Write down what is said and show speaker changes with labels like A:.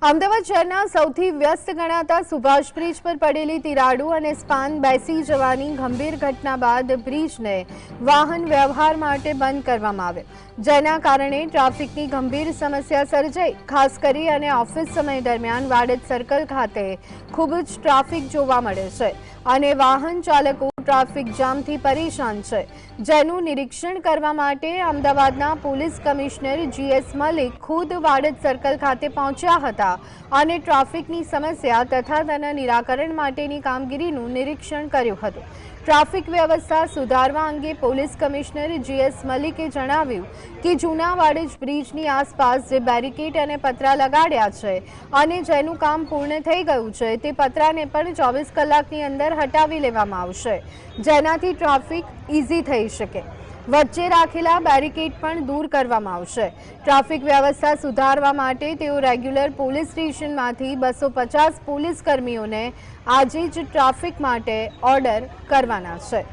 A: અમદાવાદ શહેરના સૌથી વ્યસ્ત ગણાતા સુભાષ બ્રિજ પર પડેલી તિરાડો અને સ્પાન બેસી જવાની ગંભીર ઘટના બાદ બ્રિજને વાહન વ્યવહાર માટે બંધ કરવામાં આવ્યો, જેના કારણે ટ્રાફિકની ગંભીર સમસ્યા સર્જાઈ। ખાસ કરી અને ઓફિસ સમય દરમિયાન વાડજ સર્કલ ખાતે ખૂબ જ ટ્રાફિક જોવા મળે છે અને વાહન ચાલકો ટ્રાફિક જામથી પરેશાન છે, જેનું નિરીક્ષણ કરવા માટે અમદાવાદના પોલીસ કમિશનર GS મલિક ખુદ વાડજ સર્કલ ખાતે પહોંચ્યા હતા અને ટ્રાફિકની સમસ્યા તથા તેના નિરાકરણ માટેની કામગીરીનું નિરીક્ષણ કર્યું હતું। ટ્રાફિક વ્યવસ્થા સુધારવા અંગે પોલીસ કમિશનર GS મલિકે જણાવ્યું કે જૂના વાડજ બ્રિજની આસપાસ જે બેરિકેડ અને પતરા લગાડ્યા છે અને જેનું કામ પૂર્ણ થઈ ગયું છે તે પતરાને પણ 24 કલાકની અંદર હટાવી લેવામાં આવશે, જેનાથી ટ્રાફિક ઇઝી થઈ શકે। વચ્ચે રાખેલા બેરિકેડ પણ દૂર કરવામાં આવશે। ટ્રાફિક વ્યવસ્થા સુધારવા માટે તેઓ રેગ્યુલર પોલીસ સ્ટેશનમાંથી 250 પોલીસ કર્મીઓને આજે જ ટ્રાફિક માટે ઓર્ડર કરવાના છે।